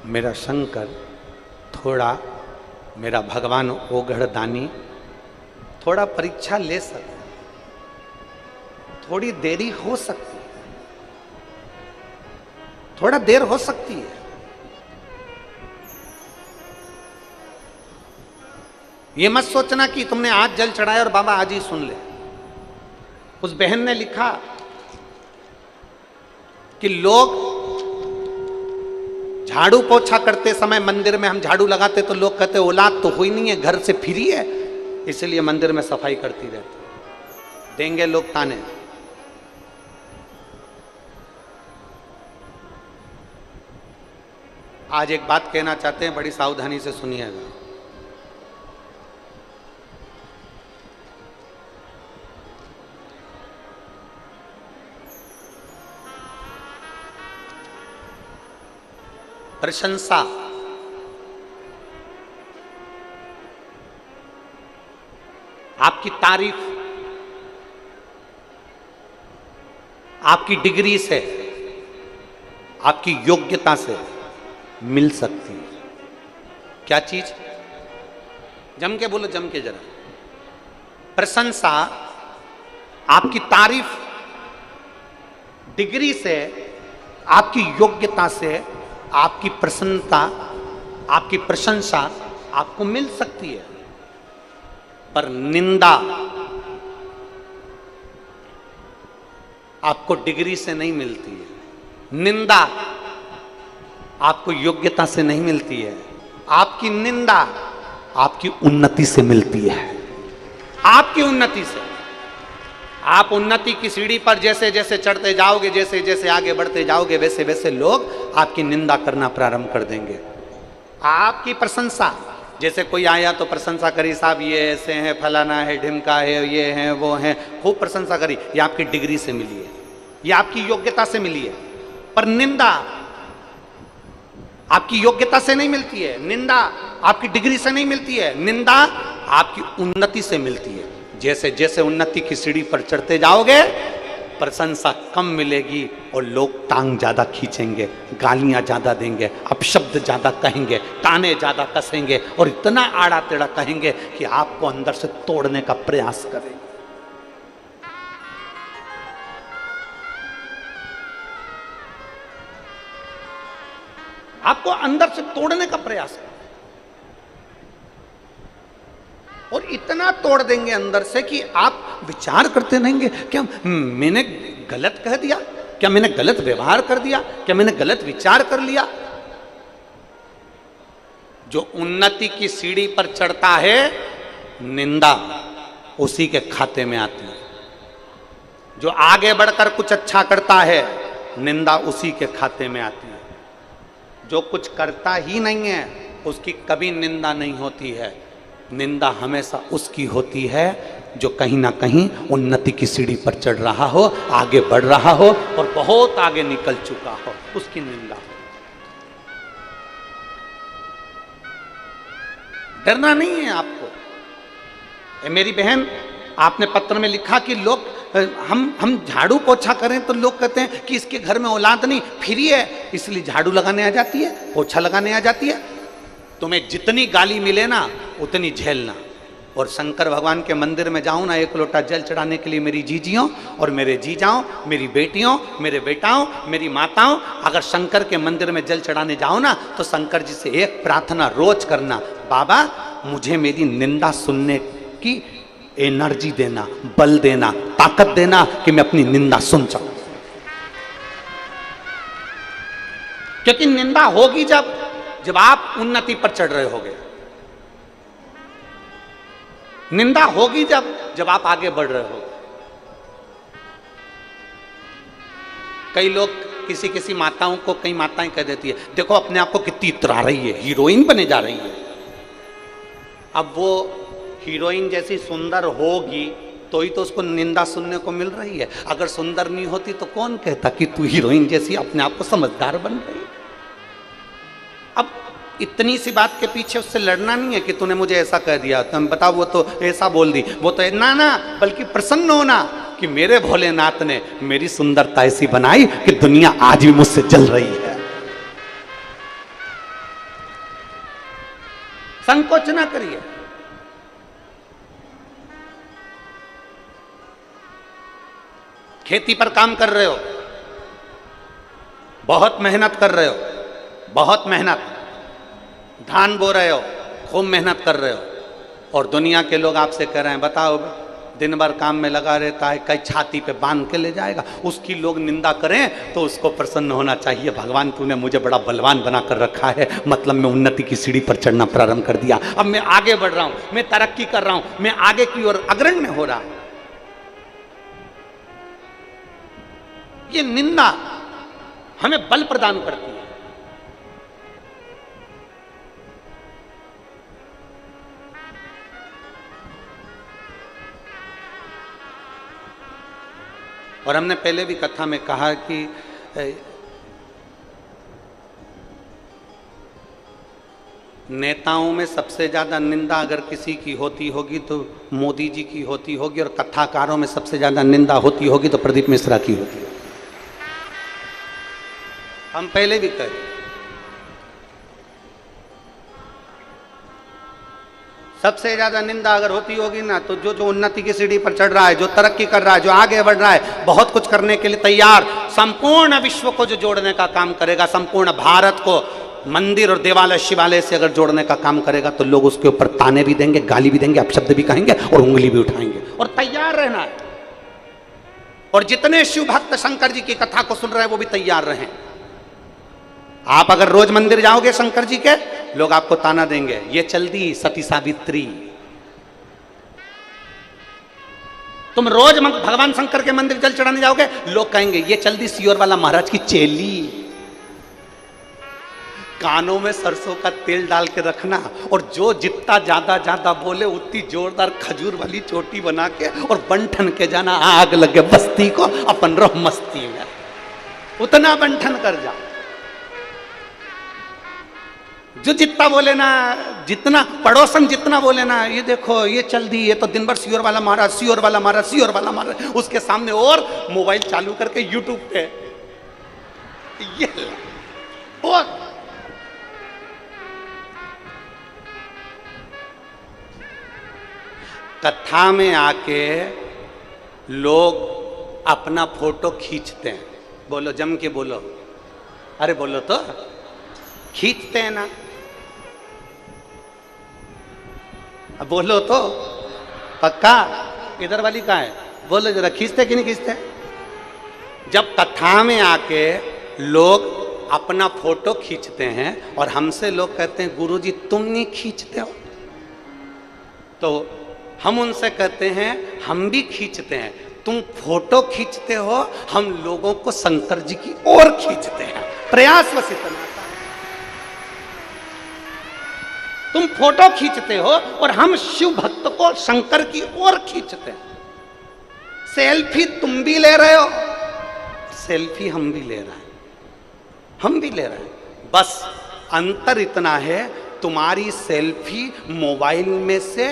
मेरा शंकर थोड़ा, मेरा भगवान ओघड़ दानी थोड़ा परीक्षा ले सकते, थोड़ी देरी हो सकती है, थोड़ा देर हो सकती है। ये मत सोचना कि तुमने आज जल चढ़ाया और बाबा आज ही सुन ले। उस बहन ने लिखा कि लोग झाड़ू पोछा करते समय मंदिर में हम झाड़ू लगाते तो लोग कहते औलाद तो हुई नहीं है, घर से फ्री है, इसलिए मंदिर में सफाई करती रहती। देंगे लोग ताने। आज एक बात कहना चाहते हैं, बड़ी सावधानी से सुनिएगा। प्रशंसा आपकी तारीफ आपकी डिग्री से, आपकी योग्यता से मिल सकती है। क्या चीज? जम के बोलो, जम के जरा। प्रशंसा आपकी तारीफ डिग्री से, आपकी योग्यता से, आपकी प्रसन्नता, आपकी प्रशंसा आपको मिल सकती है, पर निंदा आपको डिग्री से नहीं मिलती है। निंदा आपको योग्यता से नहीं मिलती है। आपकी निंदा आपकी उन्नति से मिलती है। आपकी उन्नति से। आप उन्नति की सीढ़ी पर जैसे जैसे चढ़ते जाओगे, जैसे जैसे आगे बढ़ते जाओगे, वैसे वैसे लोग आपकी निंदा करना प्रारंभ कर देंगे। आपकी प्रशंसा, जैसे कोई आया तो प्रशंसा करी, साहब ये ऐसे हैं, फलाना है, ढिमका है, ये है, वो है, खूब प्रशंसा करी। ये आपकी डिग्री से मिली है, ये आपकी योग्यता से मिली है। पर निंदा आपकी योग्यता से नहीं मिलती है, निंदा आपकी डिग्री से नहीं मिलती है, निंदा आपकी उन्नति से मिलती है। जैसे जैसे उन्नति की सीढ़ी पर चढ़ते जाओगे, प्रशंसा कम मिलेगी और लोग टांग ज्यादा खींचेंगे, गालियां ज्यादा देंगे, अपशब्द ज्यादा कहेंगे, ताने ज्यादा कसेंगे और इतना आड़ा टेढ़ा कहेंगे कि आपको अंदर से तोड़ने का प्रयास करेंगे। आपको अंदर से तोड़ने का प्रयास करें और इतना तोड़ देंगे अंदर से कि आप विचार करते रहेंगे, क्या मैंने गलत कह दिया, क्या मैंने गलत व्यवहार कर दिया, क्या मैंने गलत विचार कर लिया। जो उन्नति की सीढ़ी पर चढ़ता है, निंदा उसी के खाते में आती है। जो आगे बढ़कर कुछ अच्छा करता है, निंदा उसी के खाते में आती है। जो कुछ करता ही नहीं है, उसकी कभी निंदा नहीं होती है। निंदा हमेशा उसकी होती है जो कहीं ना कहीं उन्नति की सीढ़ी पर चढ़ रहा हो, आगे बढ़ रहा हो और बहुत आगे निकल चुका हो, उसकी निंदा। डरना नहीं है आपको। मेरी बहन, आपने पत्र में लिखा कि लोग हम झाड़ू पोछा करें तो लोग कहते हैं कि इसके घर में औलाद नहीं, फ्री है, इसलिए झाड़ू लगाने आ जाती है, पोछा लगाने आ जाती है। तुम्हें जितनी गाली मिले ना, उतनी झेलना। और शंकर भगवान के मंदिर में जाऊं ना, एक लोटा जल चढ़ाने के लिए मेरी जीजियों और मेरे जीजाओं, मेरी बेटियों, मेरे बेटाओं, मेरी माताओं, अगर शंकर के मंदिर में जल चढ़ाने जाओ ना, तो शंकर जी से एक प्रार्थना रोज करना, बाबा मुझे मेरी निंदा सुनने की एनर्जी देना, बल देना, ताकत देना कि मैं अपनी निंदा सुन सकूं। क्योंकि निंदा होगी जब आप उन्नति पर चढ़ रहे होगे। निंदा होगी जब आप आगे बढ़ रहे होगे। कई लोग, किसी माताओं को, कई माताएं कह देती है, देखो अपने आप को कितनी इतरा रही है, हीरोइन बने जा रही है। अब वो हीरोइन जैसी सुंदर होगी तो ही तो उसको निंदा सुनने को मिल रही है। अगर सुंदर नहीं होती तो कौन कहता कि तू हीरोइन जैसी अपने आप को समझदार बन रही है। अब इतनी सी बात के पीछे उससे लड़ना नहीं है कि तूने मुझे ऐसा कह दिया, तुम बताओ वो तो ऐसा बोल दी, वो तो ना, बल्कि प्रसन्न होना कि मेरे भोलेनाथ ने मेरी सुंदरता ऐसी बनाई कि दुनिया आज भी मुझसे जल रही है। संकोच ना करिए। खेती पर काम कर रहे हो, बहुत मेहनत कर रहे हो, बहुत मेहनत, धान बो रहे हो, खूब मेहनत कर रहे हो, और दुनिया के लोग आपसे कह रहे हैं बताओ दिन भर काम में लगा रहता है, कई छाती पे बांध के ले जाएगा, उसकी लोग निंदा करें तो उसको प्रसन्न होना चाहिए, भगवान तूने मुझे बड़ा बलवान बना कर रखा है, मतलब मैं उन्नति की सीढ़ी पर चढ़ना प्रारंभ कर दिया, अब मैं आगे बढ़ रहा हूं, मैं तरक्की कर रहा हूं, मैं आगे की ओर अग्रणी हो रहा। ये निंदा हमें बल प्रदान करती है। और हमने पहले भी कथा में कहा कि नेताओं में सबसे ज्यादा निंदा अगर किसी की होती होगी तो मोदी जी की होती होगी, और कथाकारों में सबसे ज्यादा निंदा होती होगी तो प्रदीप मिश्रा की होती है। हम पहले भी कहे, सबसे ज्यादा निंदा अगर होती होगी ना तो जो उन्नति की सीढ़ी पर चढ़ रहा है, जो तरक्की कर रहा है, जो आगे बढ़ रहा है, बहुत कुछ करने के लिए तैयार, संपूर्ण विश्व को जो जोड़ने का काम करेगा, संपूर्ण भारत को मंदिर और देवालय शिवालय से अगर जोड़ने का काम करेगा तो लोग उसके ऊपर ताने भी देंगे, गाली भी देंगे, अपशब्द भी कहेंगे और उंगली भी उठाएंगे, और तैयार रहना है। और जितने शिव भक्त शंकर जी की कथा को सुन रहे हैं वो भी तैयार रहें। आप अगर रोज मंदिर जाओगे शंकर जी के, लोग आपको ताना देंगे, ये चल दी सती सावित्री। तुम रोज भगवान शंकर के मंदिर जल चढ़ाने जाओगे, लोग कहेंगे ये चल दी सियोर वाला महाराज की चेली। कानों में सरसों का तेल डाल के रखना, और जो जितना ज्यादा बोले उतनी जोरदार खजूर वाली चोटी बना के और बंठन के जाना, आग लगे बस्ती को, अपन रहो मस्ती में, उतना बंठन कर जाओ। जो जितना बोले ना, जितना पड़ोसन जितना बोले ना, ये देखो ये चल दी, ये तो दिन भर सियोर वाला महाराज, सियोर वाला महाराज, सियोर वाला महाराज, उसके सामने और मोबाइल चालू करके यूट्यूब पे ये, और कथा में आके लोग अपना फोटो खींचते हैं। बोलो जम के बोलो, अरे बोलो तो, खींचते हैं ना, अब बोलो तो, पक्का इधर वाली कहाँ है, बोलो जरा, खींचते कि नहीं खींचते? जब कथा में आके लोग अपना फोटो खींचते हैं और हमसे लोग कहते हैं गुरुजी तुम नहीं खींचते हो, तो हम उनसे कहते हैं हम भी खींचते हैं, तुम फोटो खींचते हो, हम लोगों को शंकर जी की ओर खींचते हैं, प्रयास बस इतना। तुम फोटो खींचते हो और हम शिव भक्त को शंकर की ओर खींचते हैं। सेल्फी तुम भी ले रहे हो, सेल्फी हम भी ले रहे हैं, हम भी ले रहे हैं, बस अंतर इतना है तुम्हारी सेल्फी मोबाइल में से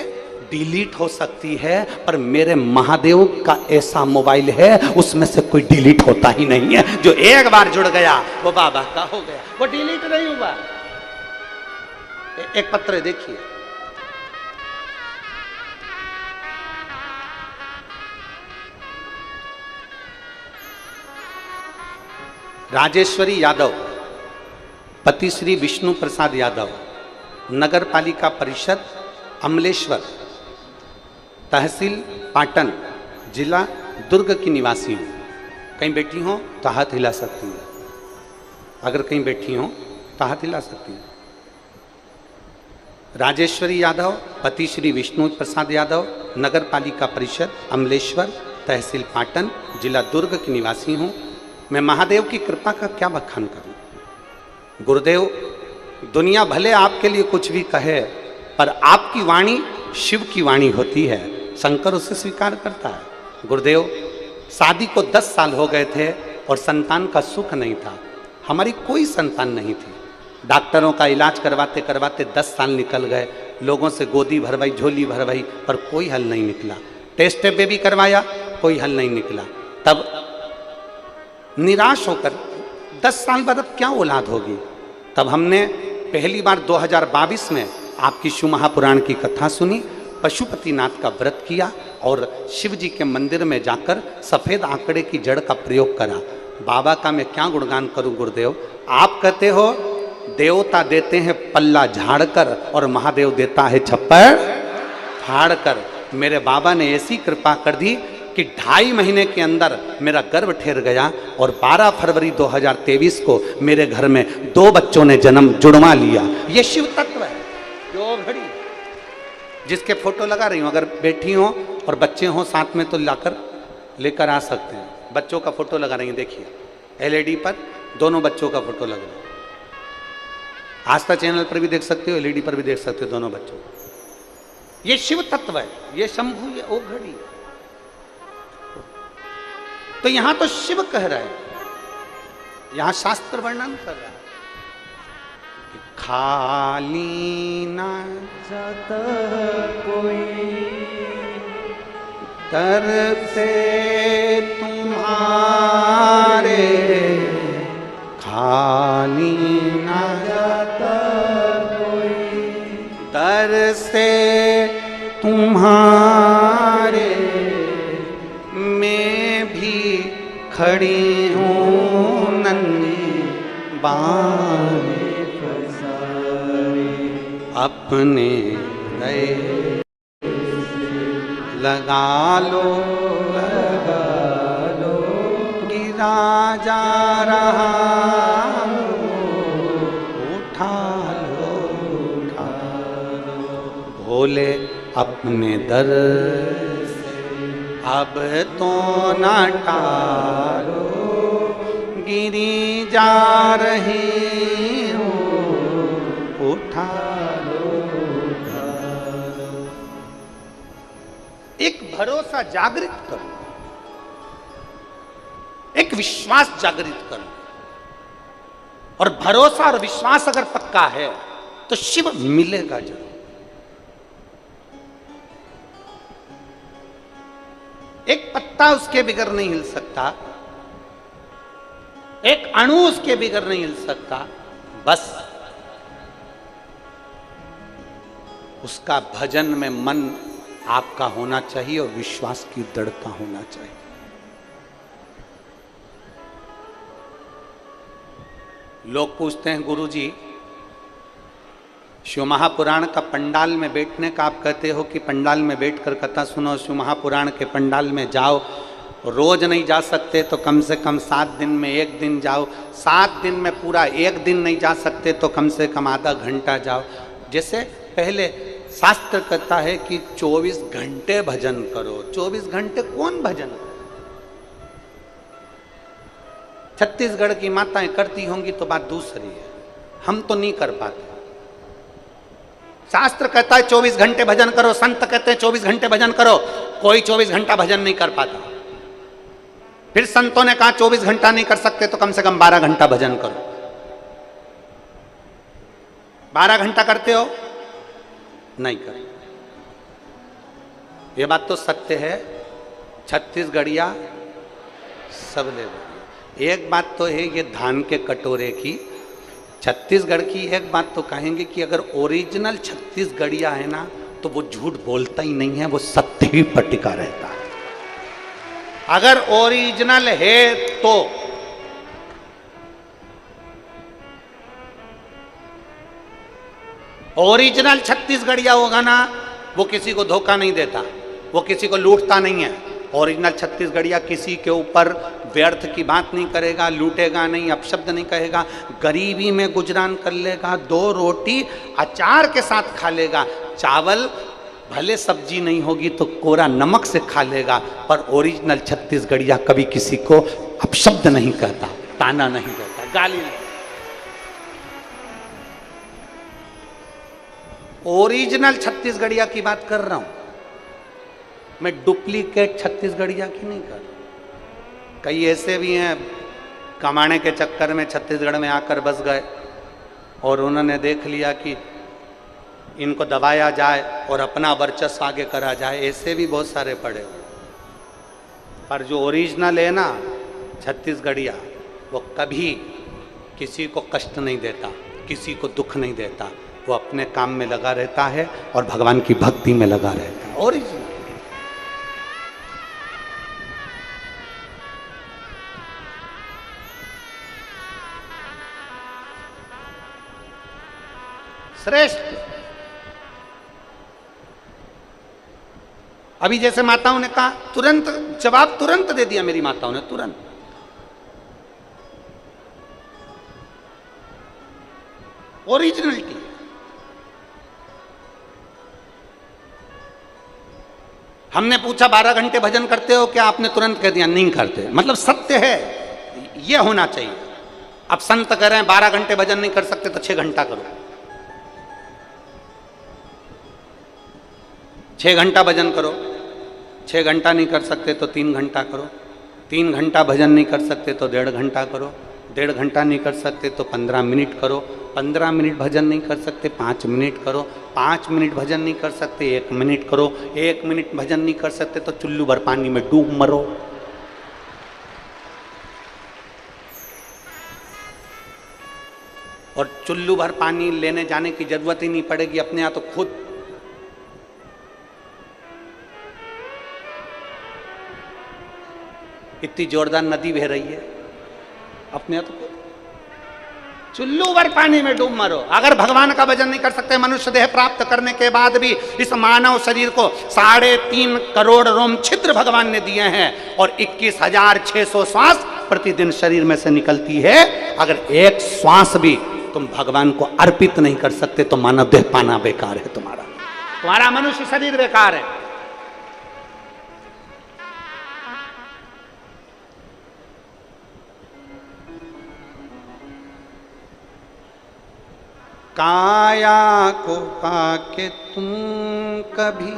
डिलीट हो सकती है, पर मेरे महादेव का ऐसा मोबाइल है उसमें से कोई डिलीट होता ही नहीं है। जो एक बार जुड़ गया वो बाबा का हो गया, वो डिलीट नहीं हुआ। एक पत्र देखिए, राजेश्वरी यादव, पति श्री विष्णु प्रसाद यादव, नगर पालिका परिषद अमलेश्वर, तहसील पाटन, जिला दुर्ग की निवासी हूँ। कहीं बैठी हो तो हाथ हिला सकती है, अगर कहीं बैठी हो तो हाथ हिला सकती है। राजेश्वरी यादव, पति श्री विष्णु प्रसाद यादव, नगर पालिका परिषद अमलेश्वर, तहसील पाटन, जिला दुर्ग की निवासी हूँ। मैं महादेव की कृपा का क्या बखान करूँ। गुरुदेव, दुनिया भले आपके लिए कुछ भी कहे, पर आपकी वाणी शिव की वाणी होती है, शंकर उसे स्वीकार करता है। गुरुदेव, शादी को 10 साल हो गए थे और संतान का सुख नहीं था, हमारी कोई संतान नहीं थी। डॉक्टरों का इलाज करवाते करवाते 10 साल निकल गए, लोगों से गोदी भरवाई, झोली भरवाई, पर कोई हल नहीं निकला। टेस्ट पे भी करवाया, कोई हल नहीं निकला। तब निराश होकर 10 साल बाद अब क्या औलाद होगी, तब हमने पहली बार 2022 में आपकी शिव महापुराण की कथा सुनी, पशुपतिनाथ का व्रत किया और शिव जी के मंदिर में जाकर सफ़ेद आंकड़े की जड़ का प्रयोग करा। बाबा का मैं क्या गुणगान करूं गुरुदेव। आप कहते हो देवता देते हैं पल्ला झाड़कर और महादेव देता है छप्पर फाड़कर। मेरे बाबा ने ऐसी कृपा कर दी कि 2.5 महीने के अंदर मेरा गर्भ ठहर गया और 12 फरवरी 2023 को मेरे घर में 2 बच्चों ने जन्म जुड़वा लिया। ये शिव तत्व है। जो घड़ी जिसके फोटो लगा रही हूँ, अगर बैठी हो और बच्चे हों साथ में तो लेकर आ सकते हैं। बच्चों का फोटो लगा रही हैं, देखिए एलईडी पर दोनों बच्चों का फोटो लग रहा है। आस्था चैनल पर भी देख सकते हो, एलईडी पर भी देख सकते हो दोनों बच्चों। ये शिव तत्व है, ये शंभु, ये ओ घड़ी। तो यहां तो शिव कह रहा है, यहां शास्त्र वर्णन कर रहा है कि खाली ना जाता कोई दर से तुम्हारे, खाली ना जाता कोई दर से तुम्हारे, मैं भी खड़ी हूँ नन्ही बाहें अपने गए लगा लो गिरा जा रहा उठा लो भोले अपने दर अब तो न टालो गिरी जा रही हूँ उठा लो। एक भरोसा जागृत करो, एक विश्वास जागृत करो। और भरोसा और विश्वास अगर पक्का है तो शिव मिलेगा जरूर। एक पत्ता उसके बिगर नहीं हिल सकता, एक अणु उसके बिगर नहीं हिल सकता, बस उसका भजन में मन आपका होना चाहिए और विश्वास की दृढ़ता होना चाहिए। लोग पूछते हैं गुरुजी शिव महापुराण का पंडाल में बैठने का आप कहते हो कि पंडाल में बैठकर कथा सुनो, शिव महापुराण के पंडाल में जाओ, रोज नहीं जा सकते तो कम से कम 7 दिन में 1 दिन जाओ, 7 दिन में पूरा 1 दिन नहीं जा सकते तो कम से कम आधा घंटा जाओ। जैसे पहले शास्त्र कहता है कि 24 घंटे भजन करो। 24 घंटे कौन भजन करे? छत्तीसगढ़ की माताएं करती होंगी तो बात दूसरी है, हम तो नहीं कर पाते। शास्त्र कहता है 24 घंटे भजन करो, संत कहते हैं 24 घंटे भजन करो, कोई 24 घंटा भजन नहीं कर पाता। फिर संतों ने कहा 24 घंटा नहीं कर सकते तो कम से कम 12 घंटा भजन करो। 12 घंटा करते हो? नहीं कर। ये बात तो सत्य है, छत्तीसगढ़िया सब ले लो। एक बात तो है ये धान के कटोरे की, छत्तीसगढ़ की एक बात तो कहेंगे कि अगर ओरिजिनल छत्तीसगढ़िया है ना तो वो झूठ बोलता ही नहीं है, वो सत्य ही पर टिका रहता है। अगर ओरिजिनल है तो ओरिजिनल छत्तीसगढ़िया होगा ना, वो किसी को धोखा नहीं देता, वो किसी को लूटता नहीं है। ओरिजिनल छत्तीसगढ़िया किसी के ऊपर व्यर्थ की बात नहीं करेगा, लूटेगा नहीं, अपशब्द नहीं कहेगा, गरीबी में गुजरान कर लेगा, 2 रोटी अचार के साथ खा लेगा, चावल भले सब्जी नहीं होगी तो कोरा नमक से खा लेगा। पर ओरिजिनल छत्तीसगढ़िया कभी किसी को अपशब्द नहीं कहता, ताना नहीं देता, गाली नहीं। ओरिजिनल छत्तीसगढ़िया की बात कर रहा हूं मैं, डुप्लीकेट छत्तीसगढ़िया की नहीं कर रहा। कई ऐसे भी हैं कमाने के चक्कर में छत्तीसगढ़ में आकर बस गए और उन्होंने देख लिया कि इनको दबाया जाए और अपना वर्चस्व आगे करा जाए, ऐसे भी बहुत सारे पड़े हुए। पर जो ओरिजिनल है ना छत्तीसगढ़िया, वो कभी किसी को कष्ट नहीं देता, किसी को दुख नहीं देता, वो अपने काम में लगा रहता है और भगवान की भक्ति में लगा रहता है। ओरिजिनल श्रेष्ठ। अभी जैसे माताओं ने कहा, तुरंत जवाब तुरंत दे दिया मेरी माताओं ने, तुरंत। ओरिजिनलिटी। हमने पूछा 12 घंटे भजन करते हो क्या? आपने तुरंत कह दिया नहीं करते। मतलब सत्य है, यह होना चाहिए। अब संत कह रहे हैं 12 घंटे भजन नहीं कर सकते तो 6 घंटा करो। 6 घंटा भजन करो। 6 घंटा नहीं कर सकते तो 3 घंटा करो। 3 घंटा भजन नहीं कर सकते तो 1.5 घंटा करो। 1.5 घंटा नहीं कर सकते तो 15 मिनट करो। 15 मिनट भजन नहीं कर सकते 5 मिनट करो। 5 मिनट भजन नहीं कर सकते 1 मिनट करो। 1 मिनट भजन नहीं कर सकते तो चुल्लू भर पानी में डूब मरो। और चुल्लू भर पानी लेने जाने की जरूरत ही नहीं पड़ेगी, अपने यहाँ तो खुद इतनी जोरदार नदी बह रही है, अपने यहाँ तो चुल्लू भर पानी में डूब मरो। अगर भगवान का भजन नहीं कर सकते, मनुष्य देह प्राप्त करने के बाद भी इस मानव शरीर को 3.5 करोड़ रोम छिद्र भगवान ने दिए हैं और 21,600 श्वास प्रतिदिन शरीर में से निकलती है। अगर एक श्वास भी तुम भगवान को अर्पित नहीं कर सकते तो मानव देह पाना बेकार है, तुम्हारा मनुष्य शरीर बेकार है। काया को पाके तुम कभी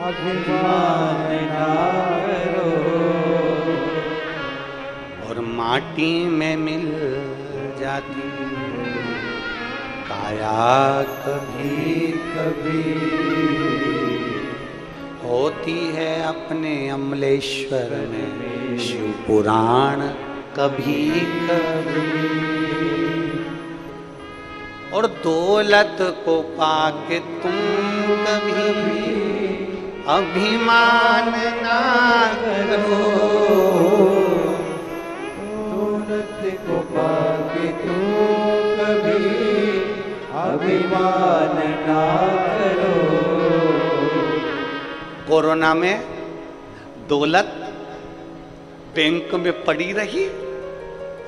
अभिमान ना करो और माटी में मिल जाती काया कभी कभी होती है अपने अमलेश्वर में शिव पुराण कभी कभी। और दौलत को पाके तुम कभी अभिमान ना करो। दौलत को पाके तुम कभी अभिमान ना करो। कोरोना में दौलत बैंक में पड़ी रही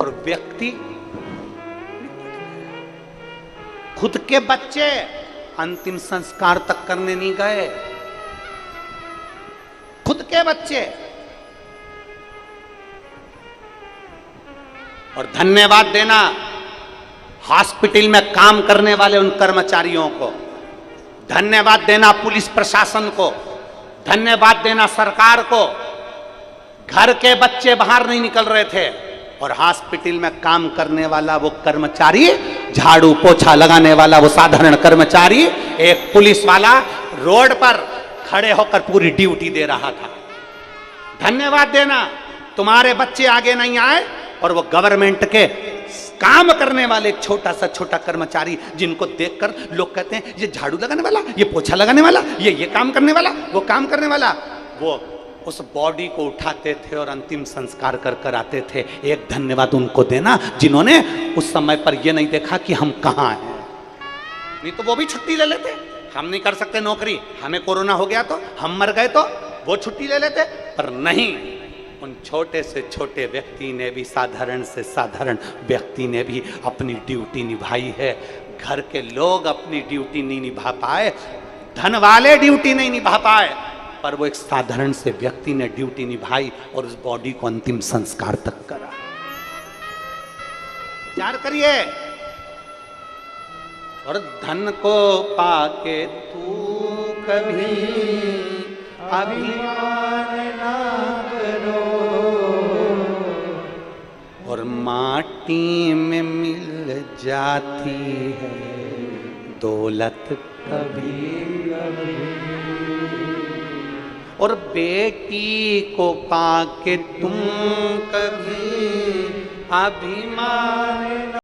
और व्यक्ति खुद के बच्चे अंतिम संस्कार तक करने नहीं गए। खुद के बच्चे। और धन्यवाद देना हॉस्पिटल में काम करने वाले उन कर्मचारियों को, धन्यवाद देना पुलिस प्रशासन को, धन्यवाद देना सरकार को। घर के बच्चे बाहर नहीं निकल रहे थे और हॉस्पिटल में काम करने वाला वो कर्मचारी, झाड़ू पोछा लगाने वाला वो साधारण कर्मचारी, एक पुलिस वाला रोड पर खड़े होकर पूरी ड्यूटी दे रहा था। धन्यवाद देना, तुम्हारे बच्चे आगे नहीं आए और वो गवर्नमेंट के काम करने वाले एक छोटा सा छोटा कर्मचारी जिनको देखकर लोग कहते हैं ये झाड़ू लगाने वाला, ये पोछा लगाने वाला, ये काम करने वाला, वो काम करने वाला, वो उस बॉडी को उठाते थे और अंतिम संस्कार कर कर आते थे। एक धन्यवाद उनको देना जिन्होंने उस समय पर ये नहीं देखा कि हम कहाँ हैं। नहीं तो वो भी छुट्टी ले लेते। हम नहीं कर सकते नौकरी, हमें कोरोना हो गया तो, हम मर गए तो वो छुट्टी ले लेते, पर नहीं, उन छोटे से छोटे व्यक्ति ने भी, साधारण से साधारण व्यक्ति ने भी अपनी ड्यूटी निभाई है। घर के लोग अपनी ड्यूटी नहीं निभा पाए, धन वाले ड्यूटी नहीं निभा पाए, पर वो एक साधारण से व्यक्ति ने ड्यूटी निभाई और उस बॉडी को अंतिम संस्कार तक करा। विचार करिए। और धन को पाके तू कभी अभिमान ना करो और माटी में मिल जाती है दौलत कभी कभी। और बेटी को पाके तुम कभी अभिमान